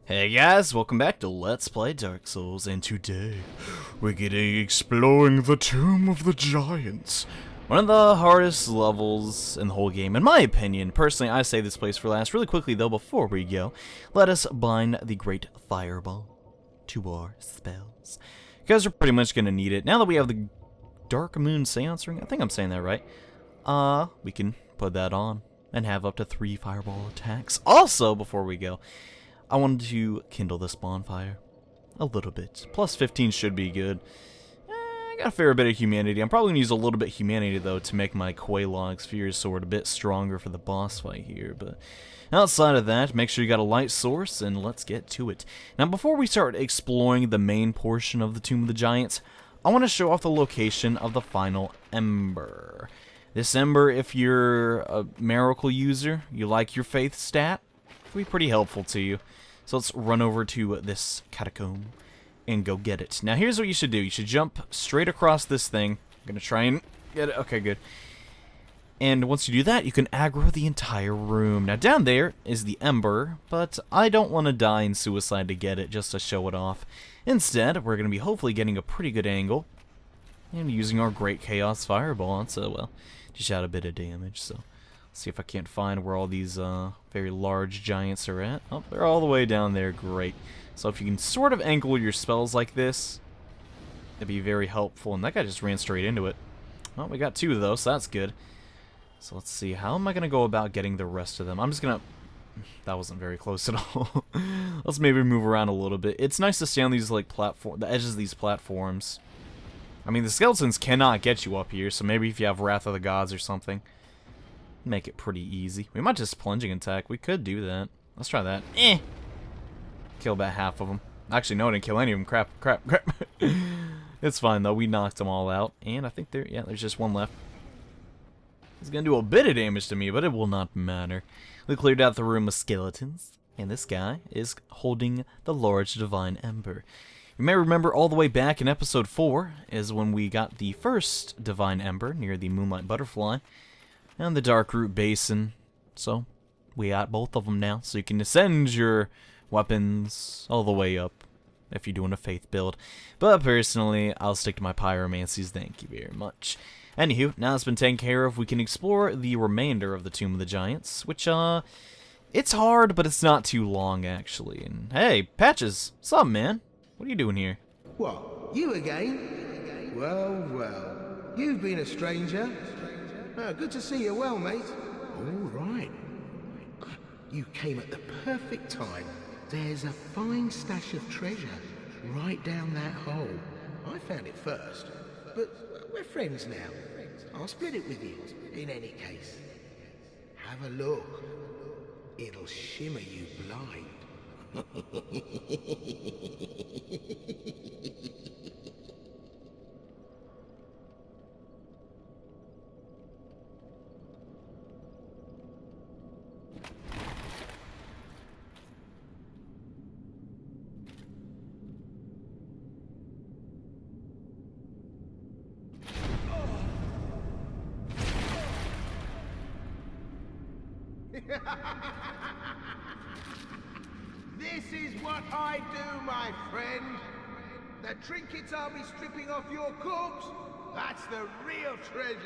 Hey guys, welcome back to Let's Play Dark Souls, and today we're getting exploring the Tomb of the Giants. One of the hardest levels in the whole game, in my opinion. Personally, I say this place for last. Really quickly though, before we go, let us bind the Great Fireball to our spells. Because we're pretty much going to need it. Now that we have the Dark Moon Seance Ring, I think I'm saying that right, we can put that on and have up to 3 fireball attacks. Also, before we go, I wanted to kindle this bonfire a little bit. Plus 15 should be good. I got a fair bit of humanity. I'm probably going to use a little bit of humanity, though, to make my Quaylog's Fear Sword a bit stronger for the boss fight here. But outside of that, make sure you got a light source, and let's get to it. Now, before we start exploring the main portion of the Tomb of the Giants, I want to show off the location of the final Ember. This Ember, if you're a miracle user, you like your faith stat, it'll be pretty helpful to you. So let's run over to this catacomb and go get it. Now here's what you should do. You should jump straight across this thing. I'm going to try and get it. Okay, good. And once you do that, you can aggro the entire room. Now down there is the Ember, but I don't want to die in suicide to get it just to show it off. Instead, we're going to be hopefully getting a pretty good angle and using our Great Chaos Fireball. So, well, just out a bit of damage, so... see if I can't find where all these very large giants are at. Oh, they're all the way down there. Great. So if you can sort of angle your spells like this, that'd be very helpful. And that guy just ran straight into it. Well, we got 2 though, so that's good. So let's see. How am I going to go about getting the rest of them? I'm just going to... that wasn't very close at all. Let's maybe move around a little bit. It's nice to stay on these, like, the edges of these platforms. I mean, the skeletons cannot get you up here, so maybe if you have Wrath of the Gods or something, make it pretty easy. We might just plunging attack. We could do that. Let's try that. Kill about half of them. Actually, no, I didn't kill any of them. Crap. It's fine, though. We knocked them all out. And I think there's just one left. It's going to do a bit of damage to me, but it will not matter. We cleared out the room of skeletons. And this guy is holding the large divine ember. You may remember all the way back in episode 4 is when we got the first divine ember near the Moonlight Butterfly and the Darkroot Basin. So we got both of them now, so you can ascend your weapons all the way up if you're doing a faith build. But personally, I'll stick to my pyromancies. Thank you very much. Anywho, now it's been taken care of, we can explore the remainder of the Tomb of the Giants, which it's hard, but it's not too long actually. And hey, Patches, what's up, man? What are you doing here? What, you again? Well, you've been a stranger. Good to see you well, mate. All right. You came at the perfect time. There's a fine stash of treasure right down that hole. I found it first, but we're friends now. I'll split it with you, in any case. Have a look. It'll shimmer you blind. This is what I do, my friend. The trinkets I'll be stripping off your corpse, that's the real treasure.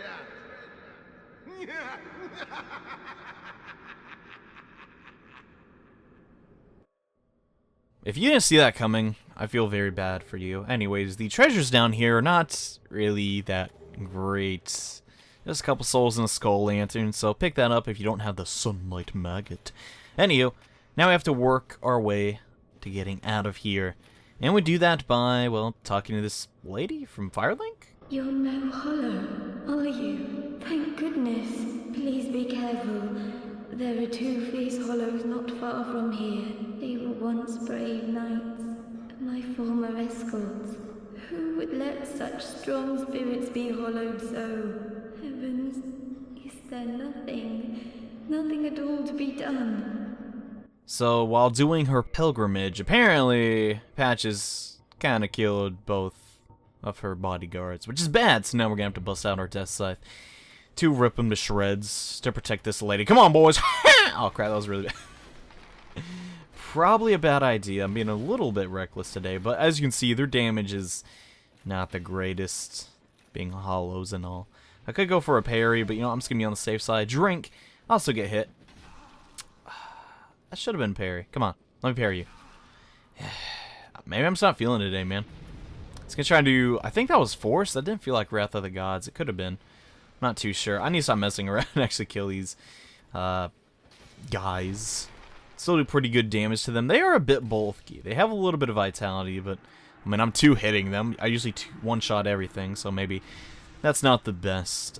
If you didn't see that coming, I feel very bad for you. Anyways, the treasures down here are not really that great. Just a couple souls and a skull lantern, so pick that up if you don't have the sunlight maggot. Anywho, now we have to work our way to getting out of here. And we do that by, well, talking to this lady from Firelink? You're no hollow, are you? Thank goodness. Please be careful. There are 2 fierce hollows not far from here. They were once brave knights, my former escorts. Who would let such strong spirits be hollowed so? Heavens, is there nothing at all to be done? So, while doing her pilgrimage, apparently Patches kinda killed both of her bodyguards, which is bad, so now we're gonna have to bust out our death scythe to rip them to shreds to protect this lady. Come on, boys! Oh crap, that was really bad. probably a bad idea. I'm being a little bit reckless today, but as you can see, their damage is not the greatest, being hollows and all. I could go for a parry, but you know, I'm just going to be on the safe side. Drink. I'll also get hit. That should have been parry. Come on, let me parry you. Maybe I'm just not feeling it today, man. It's going to try to do... I think that was Force. That didn't feel like Wrath of the Gods. It could have been. I'm not too sure. I need to stop messing around and actually kill these guys. Still do pretty good damage to them. They are a bit bulky. They have a little bit of vitality, but... I mean, I'm two-hitting them. I usually one-shot everything, so maybe that's not the best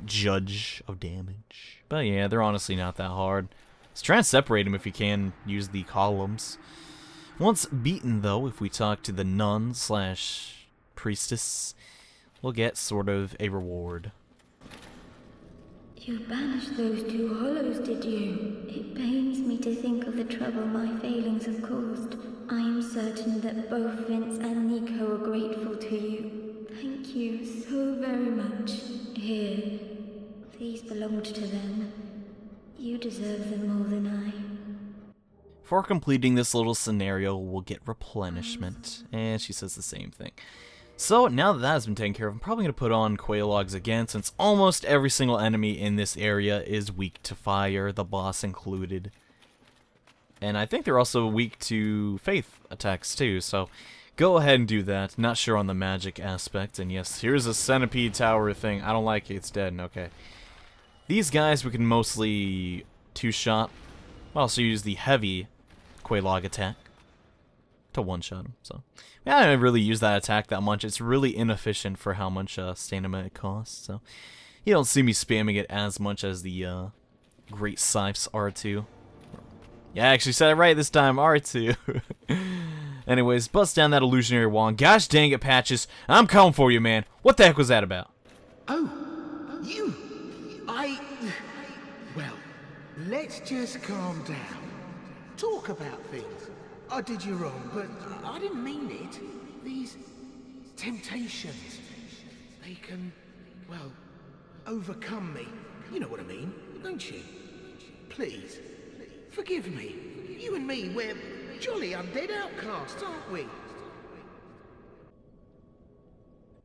judge of damage. But yeah, they're honestly not that hard. Let's try and separate them if you can use the columns. Once beaten, though, if we talk to the nun / priestess, we'll get sort of a reward. You banished those 2 hollows, did you? It pains me to think of the trouble my failings have caused. I am certain that both Vince and Nico are grateful to you. Thank you so very much. Here, these belonged to them. You deserve them more than I. For completing this little scenario, we'll get replenishment. And she says the same thing. So, now that that has been taken care of, I'm probably going to put on Qualogs again, since almost every single enemy in this area is weak to fire, the boss included. And I think they're also weak to faith attacks too, so go ahead and do that. Not sure on the magic aspect, and yes, here's a centipede tower thing. I don't like it, it's dead, okay. These guys we can mostly two-shot. I'll also use the heavy Qualog attack to one-shot him, so... Yeah, I don't really use that attack that much. It's really inefficient for how much stamina it costs, so... You don't see me spamming it as much as the Great Scythes R2. Yeah, I actually said it right this time, R2. Anyways, bust down that illusionary wand. Gosh dang it, Patches. I'm coming for you, man. What the heck was that about? Oh, you! Well, let's just calm down. Talk about things. I did you wrong, but I didn't mean it. These temptations, they can, well, overcome me. You know what I mean, don't you? Please, forgive me. You and me, we're jolly undead outcasts, aren't we?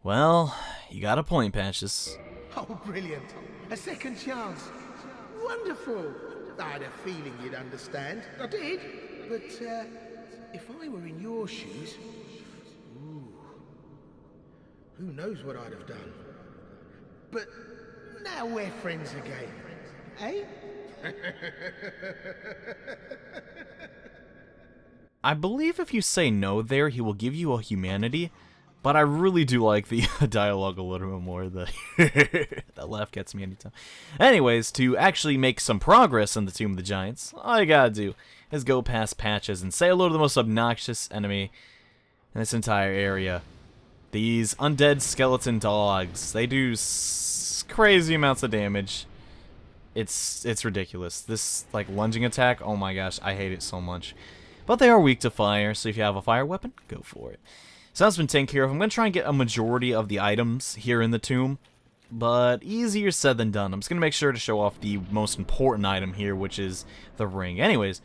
Well, you got a point, Patches. Oh, brilliant. A second chance. Wonderful. I had a feeling you'd understand. I did. But, if I were in your shoes... Ooh, who knows what I'd have done. But now we're friends again. Eh? I believe if you say no there, he will give you a humanity, but I really do like the dialogue a little bit more. That laugh gets me anytime. Anyways, to actually make some progress in the Tomb of the Giants, all you gotta do is go past Patches and say hello to the most obnoxious enemy in this entire area. These undead skeleton dogs. They do crazy amounts of damage. It's ridiculous. This, like, lunging attack, oh my gosh, I hate it so much. But they are weak to fire, so if you have a fire weapon, go for it. So that's been taken care of. I'm going to try and get a majority of the items here in the tomb, but easier said than done. I'm just going to make sure to show off the most important item here, which is the ring. Anyways,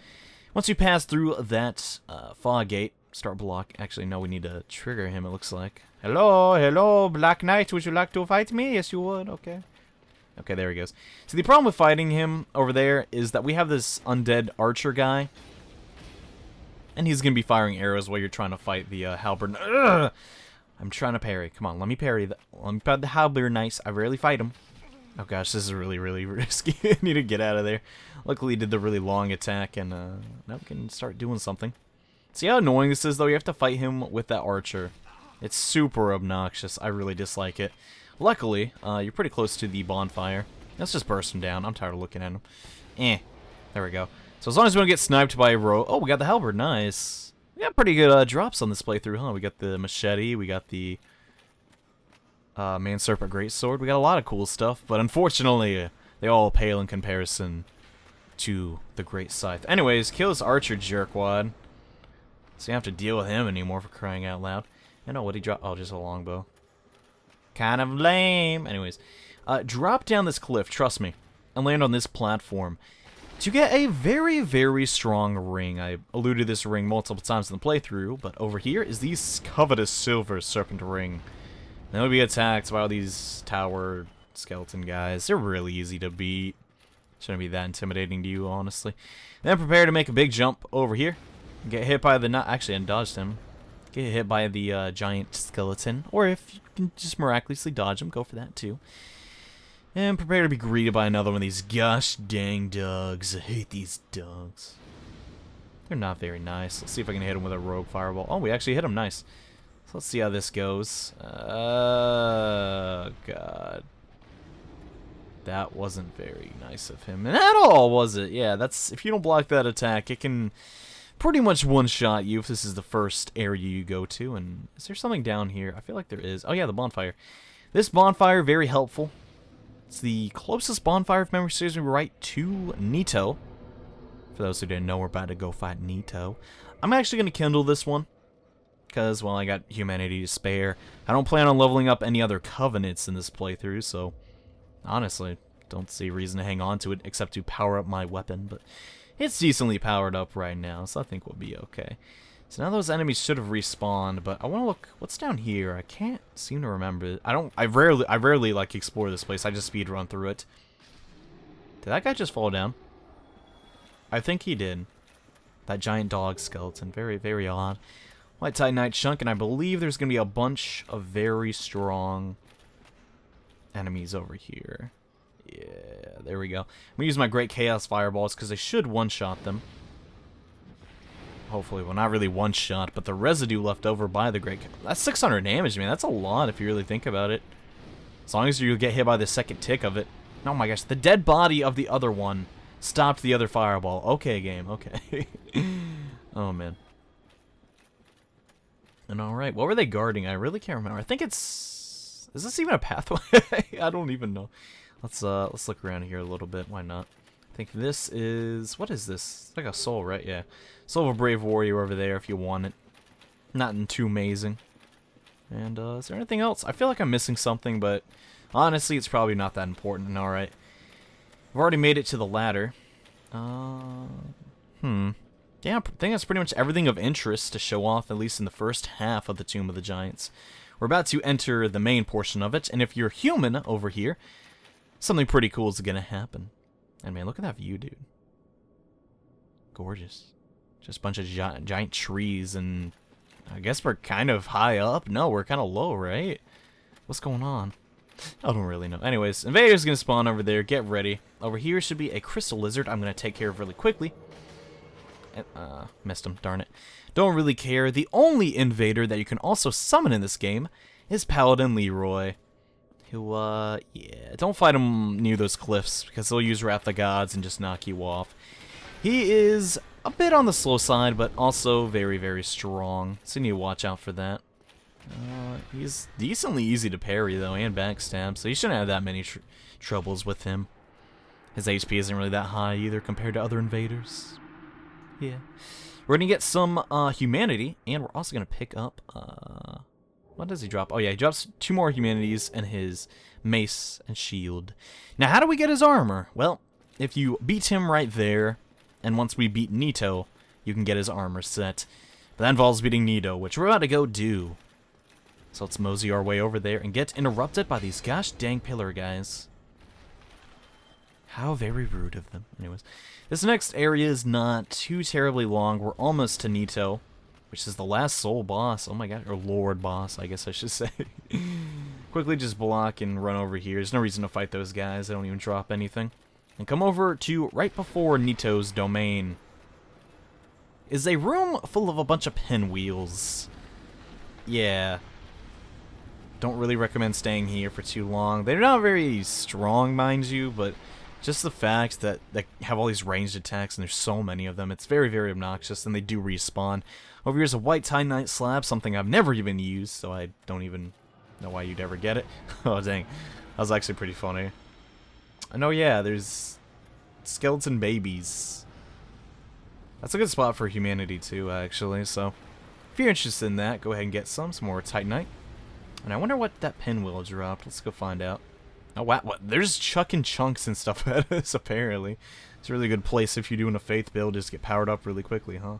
once you pass through that fog gate, start block. Actually, no, we need to trigger him, it looks like. Hello, hello, Black Knight, would you like to fight me? Yes, you would, okay. Okay, there he goes. So the problem with fighting him over there is that we have this undead archer guy. And he's going to be firing arrows while you're trying to fight the halberd. Ugh! I'm trying to parry. Come on, let me parry. Let me parry the halberd nice. I rarely fight him. Oh gosh, this is really, really risky. I need to get out of there. Luckily, he did the really long attack, and now we can start doing something. See how annoying this is, though? You have to fight him with that archer. It's super obnoxious. I really dislike it. Luckily, you're pretty close to the bonfire. Let's just burst him down. I'm tired of looking at him. There we go. So as long as we don't get sniped by a row... Oh, we got the halberd. Nice. We got pretty good drops on this playthrough, huh? We got the machete. We got the man serpent greatsword. We got a lot of cool stuff. But unfortunately, they all pale in comparison to the great scythe. Anyways, kill this archer jerkwad. So you don't have to deal with him anymore, for crying out loud. I know what he dropped. Oh, just a longbow. Kind of lame. Anyways, drop down this cliff, trust me, and land on this platform. to get a very, very strong ring. I alluded to this ring multiple times in the playthrough, but over here is the covetous silver serpent ring. They'll be attacked by all these tower skeleton guys. They're really easy to beat. Shouldn't be that intimidating to you, honestly. Then prepare to make a big jump over here. Get hit by the... Actually, I dodged him. Get hit by the giant skeleton. Or if you can just miraculously dodge him, go for that too. And prepare to be greeted by another one of these gosh dang dogs. I hate these dogs. They're not very nice. Let's see if I can hit him with a rogue fireball. Oh, we actually hit him. Nice. So let's see how this goes. God. That wasn't very nice of him. And at all, was it? Yeah, that's... If you don't block that attack, it can pretty much one-shot you if this is the first area you go to. And is there something down here? I feel like there is. Oh, yeah, the bonfire. This bonfire, very helpful. It's the closest bonfire, if memory serves me right, to Nito. For those who didn't know, we're about to go fight Nito. I'm actually going to kindle this one. Because, well, I got humanity to spare. I don't plan on leveling up any other covenants in this playthrough, so... Honestly, don't see a reason to hang on to it except to power up my weapon, but it's decently powered up right now, so I think we'll be okay. So now those enemies should have respawned, but I want to look what's down here. I can't seem to remember. I rarely like explore this place. I just speed run through it. Did that guy just fall down? I think he did. That giant dog skeleton, very, very odd. White Titanite chunk, and I believe there's gonna be a bunch of very strong enemies over here. Yeah, there we go. I'm gonna use my Great Chaos Fireballs because they should one-shot them. Hopefully, well, not really one-shot, but the residue left over by the Great Chaos. That's 600 damage, man. That's a lot if you really think about it. As long as you get hit by the second tick of it. Oh my gosh, the dead body of the other one stopped the other fireball. Okay, game, okay. Oh, man. And alright, what were they guarding? I really can't remember. I think it's... Is this even a pathway? I don't even know. Let's look around here a little bit. Why not? I think this is... What is this? It's like a soul, right? Yeah. Soul of a Brave Warrior over there if you want it. Nothing too amazing. And, is there anything else? I feel like I'm missing something, but honestly, it's probably not that important. Alright. I've already made it to the ladder. Yeah, I think that's pretty much everything of interest to show off, at least in the first half of the Tomb of the Giants. We're about to enter the main portion of it, and if you're human over here, something pretty cool is going to happen. And man, look at that view, dude. Gorgeous. Just a bunch of giant trees, and I guess we're kind of high up. No, we're kind of low, right? What's going on? I don't really know. Anyways, Invader's going to spawn over there. Get ready. Over here should be a crystal lizard I'm going to take care of really quickly. Missed him, darn it. Don't really care. The only Invader that you can also summon in this game is Paladin Leroy. Who, yeah, don't fight him near those cliffs, because he'll use Wrath of the Gods and just knock you off. He is a bit on the slow side, but also very, very strong, so you need to watch out for that. He's decently easy to parry, though, and backstab, so you shouldn't have that many troubles with him. His HP isn't really that high, either, compared to other Invaders. Yeah. We're going to get some humanity, and we're also going to pick up, what does he drop? Oh yeah, he drops 2 more humanities and his mace and shield. Now, how do we get his armor? Well, if you beat him right there, and once we beat Nito, you can get his armor set. But that involves beating Nito, which we're about to go do. So let's mosey our way over there and get interrupted by these gosh dang pillar guys. How very rude of them. Anyways, this next area is not too terribly long. We're almost to Nito, which is the last soul boss. Oh my god, or lord boss, I guess I should say. Quickly just block and run over here. There's no reason to fight those guys. They don't even drop anything. And come over to right before Nito's domain is a room full of a bunch of pinwheels. Yeah. Don't really recommend staying here for too long. They're not very strong, mind you, but just the fact that they have all these ranged attacks and there's so many of them, it's very, very obnoxious, and they do respawn. Over here's a white Titanite slab, something I've never even used, so I don't even know why you'd ever get it. Oh, dang. That was actually pretty funny. I know, yeah, there's skeleton babies. That's a good spot for humanity, too, actually, so if you're interested in that, go ahead and get some more Titanite. And I wonder what that pinwheel dropped. Let's go find out. Oh, wow. What? There's chucking chunks and stuff at us, apparently. It's a really good place if you're doing a faith build, just get powered up really quickly, huh?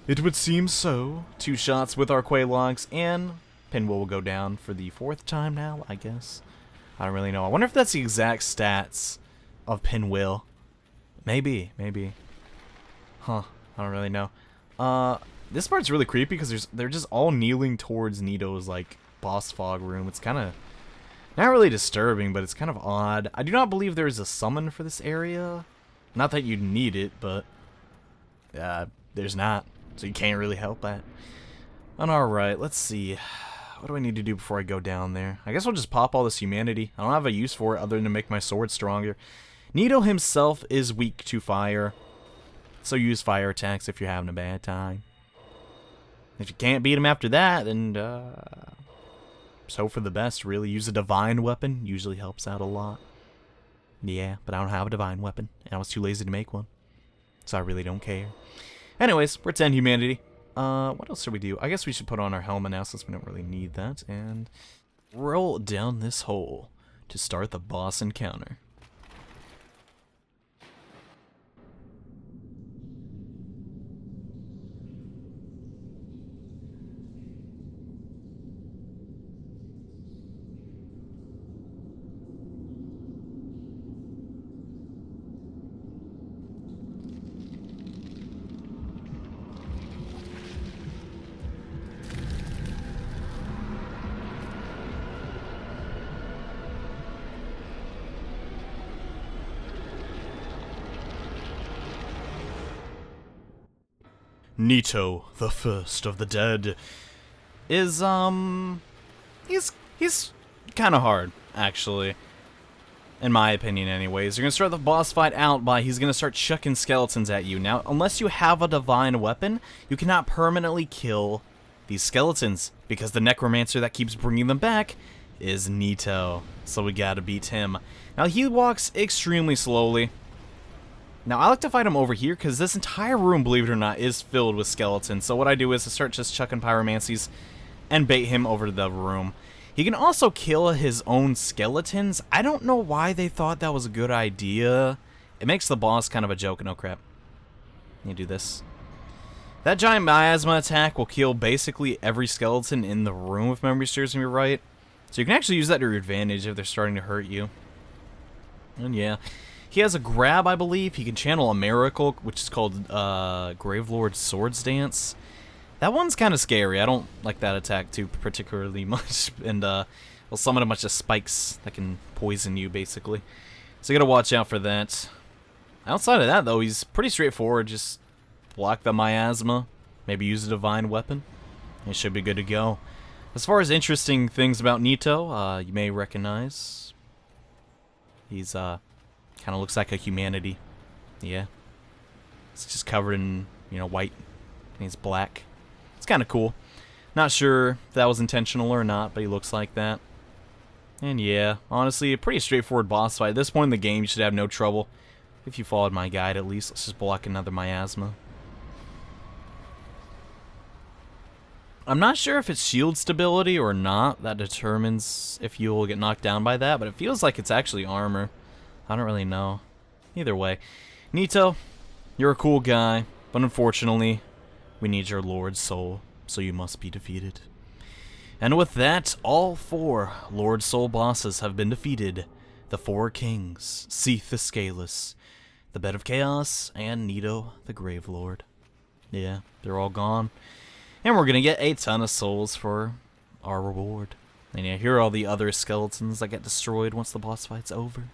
It would seem so. 2 shots with our Quaylogs, and Pinwheel will go down for the 4th time now, I guess. I don't really know. I wonder if that's the exact stats of Pinwheel. Maybe. Huh. I don't really know. This part's really creepy because they're just all kneeling towards Nito's, like, boss fog room. It's kind of not really disturbing, but it's kind of odd. I do not believe there is a summon for this area. Not that you'd need it, but there's not, so you can't really help that. And alright, let's see. What do I need to do before I go down there? I guess I'll just pop all this humanity. I don't have a use for it other than to make my sword stronger. Nito himself is weak to fire, so use fire attacks if you're having a bad time. If you can't beat him after that, then so for the best, really. Use a divine weapon. Usually helps out a lot. Yeah, but I don't have a divine weapon, and I was too lazy to make one. So I really don't care. Anyways, we're 10 humanity. What else should we do? I guess we should put on our helmet now since we don't really need that. And roll down this hole to start the boss encounter. Nito, the first of the dead, is, he's kind of hard, actually. In my opinion, anyways. You're gonna start the boss fight out by he's gonna start chucking skeletons at you. Now, unless you have a divine weapon, you cannot permanently kill these skeletons, because the necromancer that keeps bringing them back is Nito. So we gotta beat him. Now, he walks extremely slowly. Now, I like to fight him over here, because this entire room, believe it or not, is filled with skeletons. So what I do is I start just chucking pyromancies and bait him over to the room. He can also kill his own skeletons. I don't know why they thought that was a good idea. It makes the boss kind of a joke. No crap. Let me do this. That giant miasma attack will kill basically every skeleton in the room, if memory serves me right. So you can actually use that to your advantage if they're starting to hurt you. And yeah. He has a grab, I believe. He can channel a miracle, which is called Gravelord Swords Dance. That one's kind of scary. I don't like that attack too particularly much. And will summon a bunch of spikes that can poison you, basically. So you gotta watch out for that. Outside of that, though, he's pretty straightforward. Just block the miasma. Maybe use a divine weapon. It should be good to go. As far as interesting things about Nito, you may recognize. He's kind of looks like a humanity. Yeah. It's just covered in, you know, white. And he's black. It's kind of cool. Not sure if that was intentional or not, but he looks like that. And yeah, honestly, a pretty straightforward boss fight. At this point in the game, you should have no trouble. If you followed my guide, at least. Let's just block another miasma. I'm not sure if it's shield stability or not. That determines if you will get knocked down by that, but it feels like it's actually armor. I don't really know. Either way. Nito, you're a cool guy, but unfortunately, we need your Lord's soul, so you must be defeated. And with that, all 4 Lord Soul bosses have been defeated. The 4 kings, Seath the Scaleless, the Bed of Chaos, and Nito the Gravelord. Yeah, they're all gone. And we're gonna get a ton of souls for our reward. And yeah, here are all the other skeletons that get destroyed once the boss fight's over.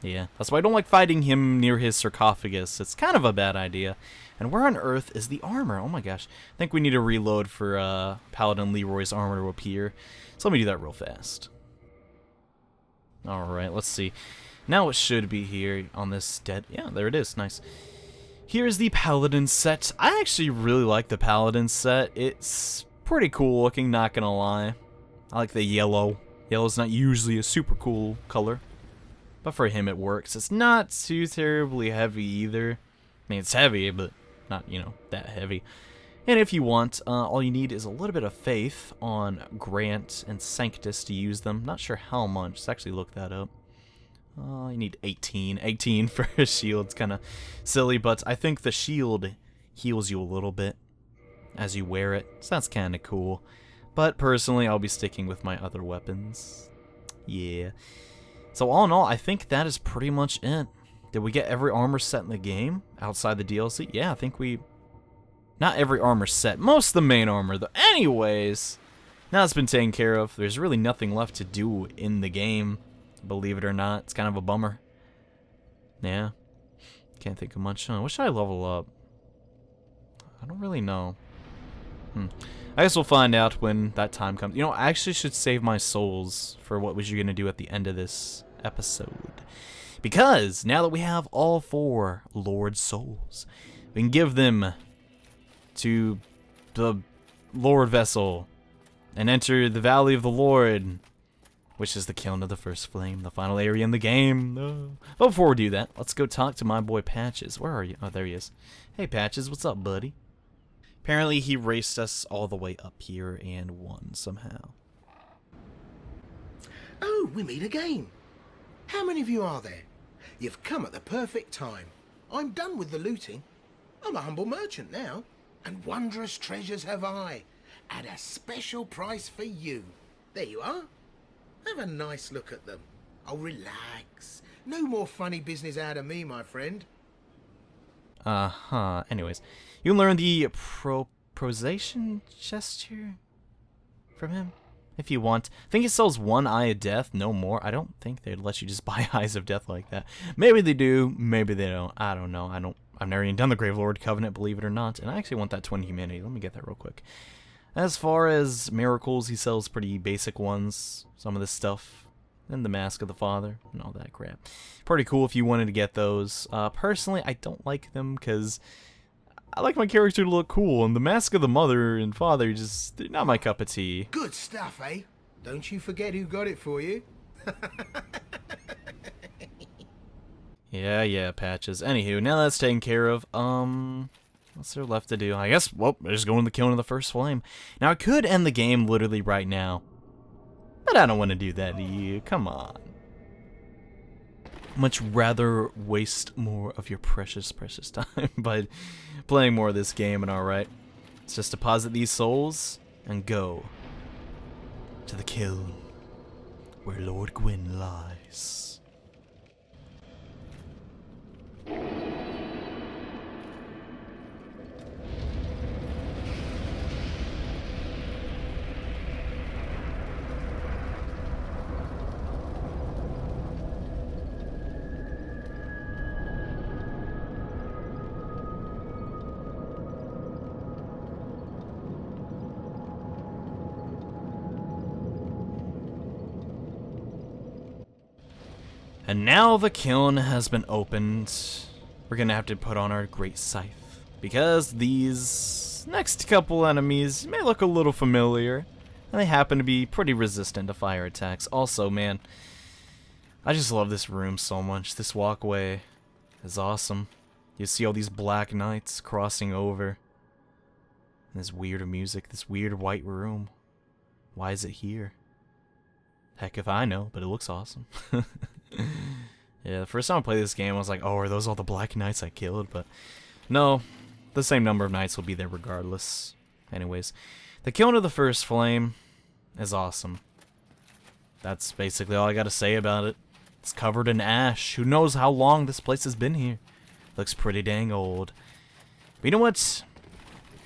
Yeah, that's why I don't like fighting him near his sarcophagus. It's kind of a bad idea. And where on earth is the armor? Oh my gosh. I think we need to reload for Paladin Leroy's armor to appear. So let me do that real fast. Alright, let's see. Now it should be here on this dead... Yeah, there it is. Nice. Here's the Paladin set. I actually really like the Paladin set. It's pretty cool looking, not gonna lie. I like the yellow. Yellow's not usually a super cool color. But for him it works. It's not too terribly heavy either. I mean, it's heavy, but not, you know, that heavy. And if you want, all you need is a little bit of faith on Grant and Sanctus to use them. Not sure how much. Let's actually look that up. You need 18. 18 for a shield. It's kind of silly, but I think the shield heals you a little bit as you wear it, so that's kind of cool. But personally, I'll be sticking with my other weapons. Yeah. So all in all, I think that is pretty much it. Did we get every armor set in the game outside the DLC? Yeah, I think we... Not every armor set. Most of the main armor, though. Anyways, now it's been taken care of. There's really nothing left to do in the game. Believe it or not. It's kind of a bummer. Yeah. Can't think of much. What should I level up? I don't really know. I guess we'll find out when that time comes. You know, I actually should save my souls for what was you going to do at the end of this episode. Because now that we have all 4 Lord souls, we can give them to the Lord Vessel and enter the Valley of the Lord, which is the Kiln of the First Flame, the final area in the game. But before we do that, let's go talk to my boy Patches. Where are you? Oh, there he is. Hey Patches, what's up, buddy? Apparently he raced us all the way up here and won somehow. Oh, we meet again. How many of you are there? You've come at the perfect time. I'm done with the looting. I'm a humble merchant now, and wondrous treasures have I, at a special price for you. There you are. Have a nice look at them. Oh, relax. No more funny business out of me, my friend. Anyways, you can learn the prosation gesture from him if you want. I think he sells 1 eye of death, no more. I don't think they'd let you just buy eyes of death like that. Maybe they do, maybe they don't. I don't know. I've never even done the Gravelord Covenant, believe it or not. And I actually want that 20 humanity. Let me get that real quick. As far as miracles, he sells pretty basic ones. Some of this stuff. And the Mask of the Father and all that crap. Pretty cool if you wanted to get those. Personally, I don't like them because I like my character to look cool. And the Mask of the Mother and Father, just they're not my cup of tea. Good stuff, eh? Don't you forget who got it for you. Yeah, Patches. Anywho, now that's taken care of. What's there left to do? I guess, well, we're just going to the Kiln of the First Flame. Now, I could end the game literally right now. But I don't want to do that to you. Come on. Much rather waste more of your precious time by playing more of this game, and alright. Let's just deposit these souls and go to the Kiln where Lord Gwyn lies. And now the Kiln has been opened. We're gonna have to put on our great scythe, because these next couple enemies may look a little familiar, and they happen to be pretty resistant to fire attacks. Also, man, I just love this room so much. This walkway is awesome. You see all these black knights crossing over. And this weird music, this weird white room. Why is it here? Heck if I know, but it looks awesome. Yeah, the first time I played this game, I was like, oh, are those all the black knights I killed? But no, the same number of knights will be there regardless. Anyways, the Kiln of the First Flame is awesome. That's basically all I gotta say about it. It's covered in ash. Who knows how long this place has been here? Looks pretty dang old. But you know what?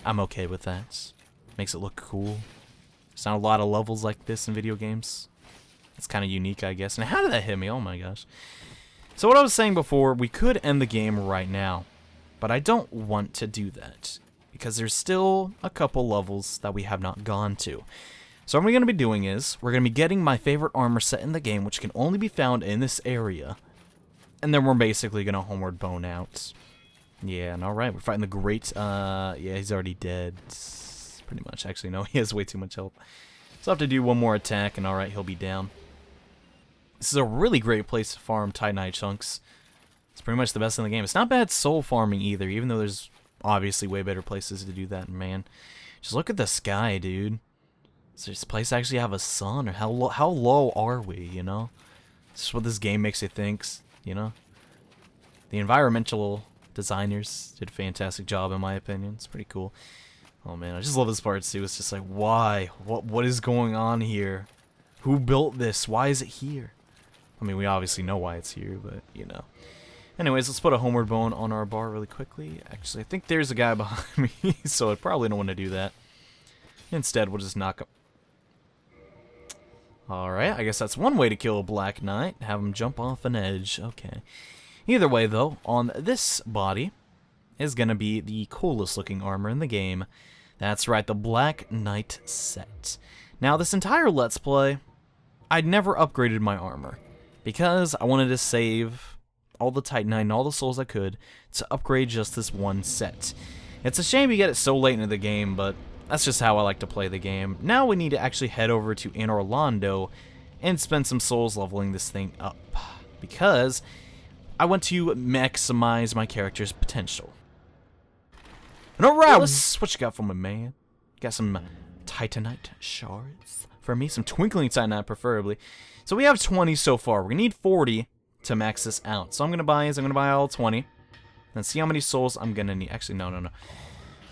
I'm okay with that. Makes it look cool. There's not a lot of levels like this in video games. It's kind of unique, I guess. And how did that hit me? Oh my gosh. So what I was saying before, we could end the game right now. But I don't want to do that, because there's still a couple levels that we have not gone to. So what we're going to be doing is, we're going to be getting my favorite armor set in the game, which can only be found in this area. And then we're basically going to homeward bone out. Yeah, and alright, we're fighting the great, yeah, he's already dead. Pretty much, actually, no, he has way too much health. So I have to do one more attack, and alright, he'll be down. This is a really great place to farm Titanite chunks. It's pretty much the best in the game. It's not bad soul farming either, even though there's obviously way better places to do that. Man, just look at the sky, dude. Does this place actually have a sun? Or how low are we, you know? It's just what this game makes you think, you know? The environmental designers did a fantastic job, in my opinion. It's pretty cool. Oh man, I just love this part too. It's just like, why? What is going on here? Who built this? Why is it here? I mean, we obviously know why it's here, but, you know. Anyways, let's put a homeward bone on our bar really quickly. Actually, I think there's a guy behind me, so I probably don't want to do that. Instead, we'll just knock him. Alright, I guess that's one way to kill a Black Knight. Have him jump off an edge. Okay. Either way, though, on this body is going to be the coolest looking armor in the game. That's right, the Black Knight set. Now, this entire Let's Play, I'd never upgraded my armor, because I wanted to save all the Titanite and all the souls I could to upgrade just this one set. It's a shame you get it so late into the game, but that's just how I like to play the game. Now we need to actually head over to Anne Orlando and spend some souls leveling this thing up, because I want to maximize my character's potential. And alright, what you got for my man? Got some Titanite shards for me, some twinkling Titanite preferably. So we have 20 so far. We're gonna need 40 to max this out. So I'm gonna buy all 20. And see how many souls I'm gonna need. Actually, no.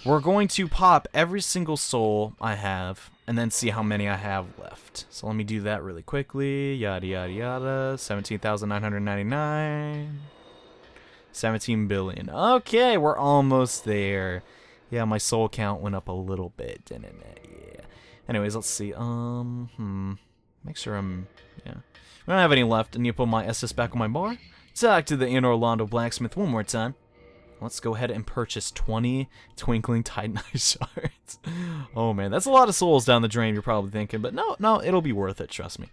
We're going to pop every single soul I have, and then see how many I have left. So let me do that really quickly. Yada yada yada. 17,999. 17 billion. Okay, we're almost there. Yeah, my soul count went up a little bit, didn't it? Yeah. Anyways, let's see. Make sure I'm... Yeah. We don't have any left. I need to put my SS back on my bar. Back to the Anne Orlando blacksmith one more time. Let's go ahead and purchase 20 twinkling Titanite shards. Oh man, that's a lot of souls down the drain, you're probably thinking, but no, it'll be worth it, trust me.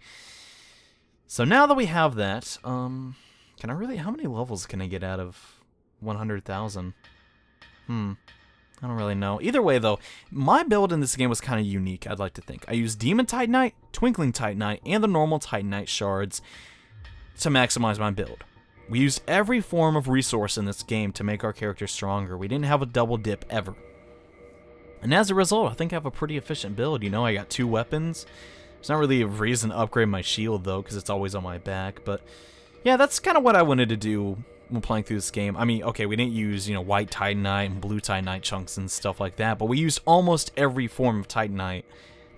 So now that we have that, can I really, how many levels can I get out of 100,000? I don't really know. Either way though, my build in this game was kind of unique, I'd like to think. I used Demon Titanite, Twinkling Titanite, and the normal Titanite shards to maximize my build. We used every form of resource in this game to make our character stronger. We didn't have a double dip ever. And as a result, I think I have a pretty efficient build. You know, I got 2 weapons. There's not really a reason to upgrade my shield, though, because it's always on my back. But, yeah, that's kind of what I wanted to do when playing through this game. I mean, okay, we didn't use, you know, white Titanite and blue Titanite chunks and stuff like that. But we used almost every form of Titanite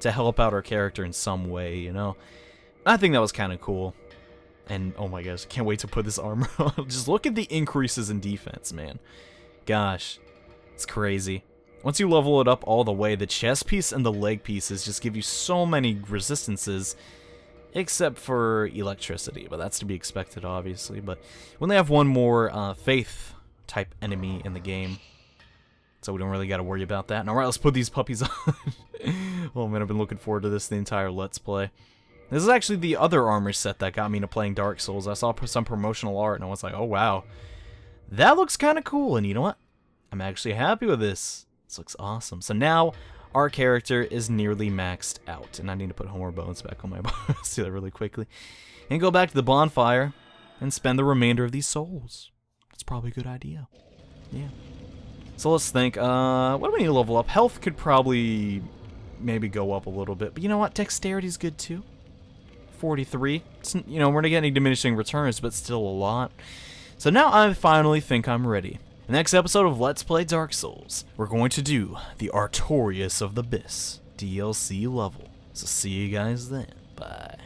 to help out our character in some way, you know. I think that was kind of cool. And, oh my gosh, can't wait to put this armor on. Just look at the increases in defense, man. Gosh, it's crazy. Once you level it up all the way, the chest piece and the leg pieces just give you so many resistances, except for electricity, but that's to be expected, obviously. But we only have one more faith-type enemy in the game, so we don't really got to worry about that. And alright, let's put these puppies on. Oh man, I've been looking forward to this the entire Let's Play. This is actually the other armor set that got me into playing Dark Souls. I saw some promotional art and I was like, oh wow, that looks kind of cool. And you know what? I'm actually happy with this. This looks awesome. So now our character is nearly maxed out. And I need to put Homer Bones back on my bar. Let's do that really quickly. And go back to the bonfire and spend the remainder of these souls. That's probably a good idea. Yeah. So let's think. What do we need to level up? Health could probably maybe go up a little bit. But you know what? Dexterity's good too. 43. You know, we're not getting diminishing returns, but still a lot. So now I finally think I'm ready. The next episode of Let's Play Dark Souls, we're going to do the Artorias of the Abyss DLC level. So see you guys then. Bye.